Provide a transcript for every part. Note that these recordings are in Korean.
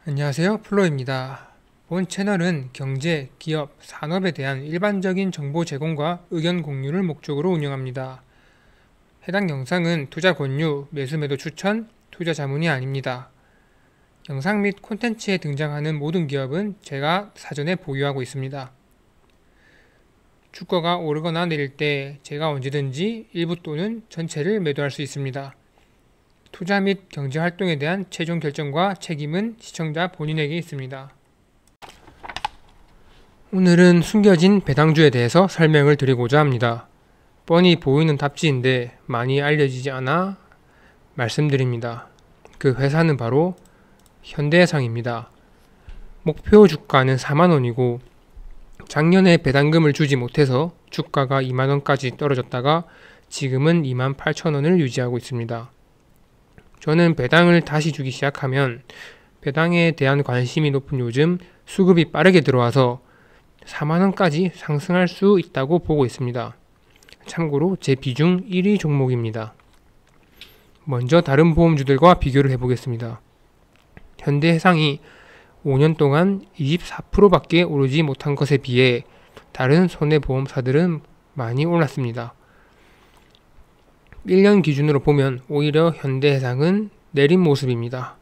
안녕하세요. 플로입니다. 본 채널은 경제, 기업, 산업에 대한 일반적인 정보 제공과 의견 공유를 목적으로 운영합니다. 해당 영상은 투자 권유, 매수 매도 추천, 투자 자문이 아닙니다. 영상 및 콘텐츠에 등장하는 모든 기업은 제가 사전에 보유하고 있습니다. 주가가 오르거나 내릴 때 제가 언제든지 일부 또는 전체를 매도할 수 있습니다. 투자 및 경제활동에 대한 최종 결정과 책임은 시청자 본인에게 있습니다. 오늘은 숨겨진 배당주에 대해서 설명을 드리고자 합니다. 뻔히 보이는 답지인데 많이 알려지지 않아 말씀드립니다. 그 회사는 바로 현대해상입니다. 목표 주가는 4만원이고 작년에 배당금을 주지 못해서 주가가 2만원까지 떨어졌다가 지금은 28,000원을 유지하고 있습니다. 저는 배당을 다시 주기 시작하면 배당에 대한 관심이 높은 요즘 수급이 빠르게 들어와서 4만원까지 상승할 수 있다고 보고 있습니다. 참고로 제 비중 1위 종목입니다. 먼저 다른 보험주들과 비교를 해보겠습니다. 현대해상이 5년 동안 24%밖에 오르지 못한 것에 비해 다른 손해보험사들은 많이 올랐습니다. 1년 기준으로 보면 오히려 현대해상은 내린 모습입니다.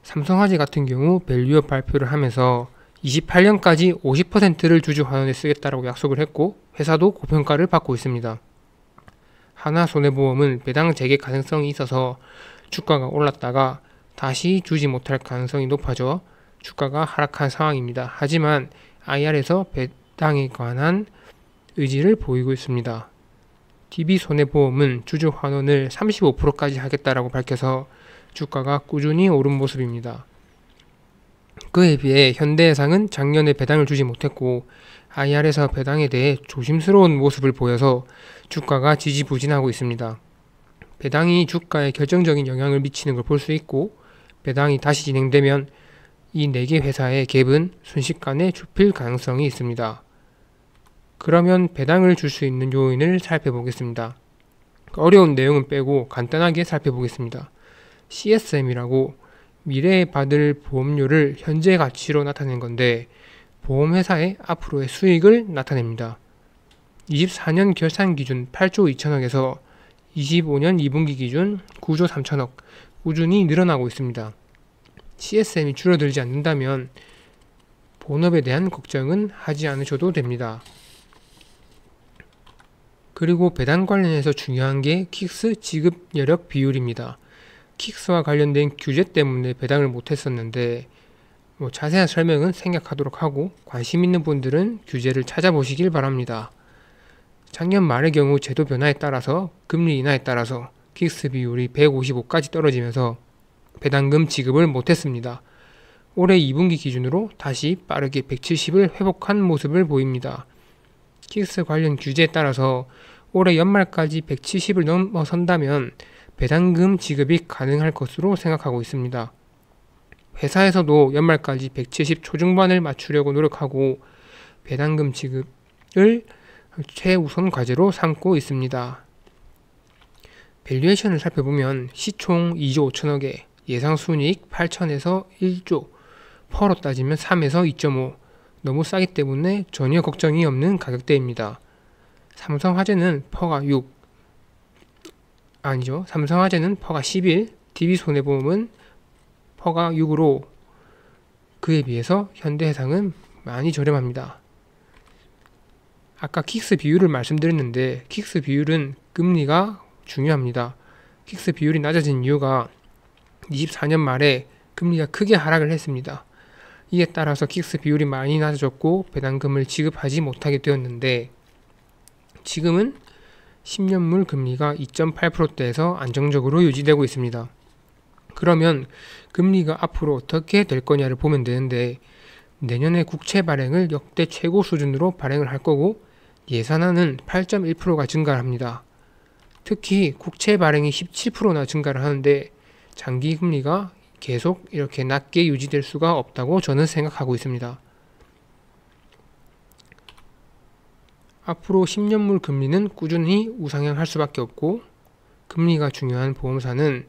삼성화재 같은 경우 밸류업 발표를 하면서 28년까지 50%를 주주환원에 쓰겠다라고 약속을 했고 회사도 고평가를 받고 있습니다. 하나손해보험은 배당 재개 가능성이 있어서 주가가 올랐다가 다시 주지 못할 가능성이 높아져 주가가 하락한 상황입니다. 하지만 IR에서 배당에 관한 의지를 보이고 있습니다. DB손해보험은 주주환원을 35%까지 하겠다라고 밝혀서 주가가 꾸준히 오른 모습입니다. 그에 비해 현대해상은 작년에 배당을 주지 못했고 IR에서 배당에 대해 조심스러운 모습을 보여서 주가가 지지부진하고 있습니다. 배당이 주가에 결정적인 영향을 미치는 걸 볼 수 있고 배당이 다시 진행되면 이 4개 회사의 갭은 순식간에 좁힐 가능성이 있습니다. 그러면 배당을 줄 수 있는 요인을 살펴보겠습니다. 어려운 내용은 빼고 간단하게 살펴보겠습니다. CSM이라고 미래에 받을 보험료를 현재 가치로 나타낸 건데 보험회사의 앞으로의 수익을 나타냅니다. 24년 결산 기준 8조 2천억에서 25년 2분기 기준 9조 3천억 꾸준히 늘어나고 있습니다. CSM이 줄어들지 않는다면 본업에 대한 걱정은 하지 않으셔도 됩니다. 그리고 배당 관련해서 중요한 게 킥스 지급 여력 비율입니다. 킥스와 관련된 규제 때문에 배당을 못했었는데 자세한 설명은 생략하도록 하고 관심 있는 분들은 규제를 찾아보시길 바랍니다. 작년 말의 경우 제도 변화에 따라서 금리 인하에 따라서 킥스 비율이 155까지 떨어지면서 배당금 지급을 못했습니다. 올해 2분기 기준으로 다시 빠르게 170을 회복한 모습을 보입니다. 킥스 관련 규제에 따라서 올해 연말까지 170을 넘어선다면 배당금 지급이 가능할 것으로 생각하고 있습니다. 회사에서도 연말까지 170 초중반을 맞추려고 노력하고 배당금 지급을 최우선 과제로 삼고 있습니다. 밸류에이션을 살펴보면 시총 2조 5천억에 예상순이익 8천에서 1조, 퍼로 따지면 3에서 2.5, 너무 싸기 때문에 전혀 걱정이 없는 가격대입니다. 삼성화재는 퍼가 11, DB손해보험은 퍼가 6으로 그에 비해서 현대해상은 많이 저렴합니다. 아까 킥스 비율을 말씀드렸는데 킥스 비율은 금리가 중요합니다. 킥스 비율이 낮아진 이유가 24년 말에 금리가 크게 하락을 했습니다. 이에 따라서 킥스 비율이 많이 낮아졌고 배당금을 지급하지 못하게 되었는데 지금은 10년물 금리가 2.8%대에서 안정적으로 유지되고 있습니다. 그러면 금리가 앞으로 어떻게 될 거냐를 보면 되는데 내년에 국채 발행을 역대 최고 수준으로 발행을 할 거고 예산안은 8.1%가 증가를 합니다. 특히 국채 발행이 17%나 증가를 하는데 장기 금리가 계속 이렇게 낮게 유지될 수가 없다고 저는 생각하고 있습니다. 앞으로 10년물 금리는 꾸준히 우상향할 수밖에 없고 금리가 중요한 보험사는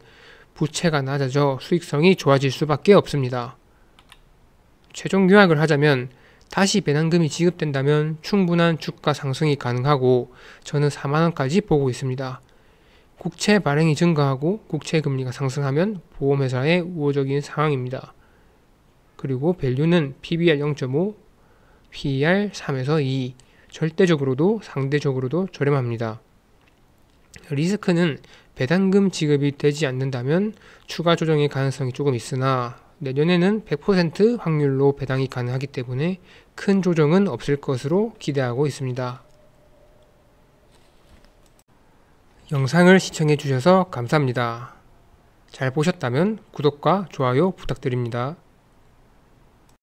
부채가 낮아져 수익성이 좋아질 수밖에 없습니다. 최종 요약을 하자면 다시 배당금이 지급된다면 충분한 주가 상승이 가능하고 저는 4만원까지 보고 있습니다. 국채 발행이 증가하고 국채 금리가 상승하면 보험회사의 우호적인 상황입니다. 그리고 밸류는 PBR 0.5, PER 3에서 2, 절대적으로도 상대적으로도 저렴합니다. 리스크는 배당금 지급이 되지 않는다면 추가 조정의 가능성이 조금 있으나 내년에는 100% 확률로 배당이 가능하기 때문에 큰 조정은 없을 것으로 기대하고 있습니다. 영상을 시청해 주셔서 감사합니다. 잘 보셨다면 구독과 좋아요 부탁드립니다.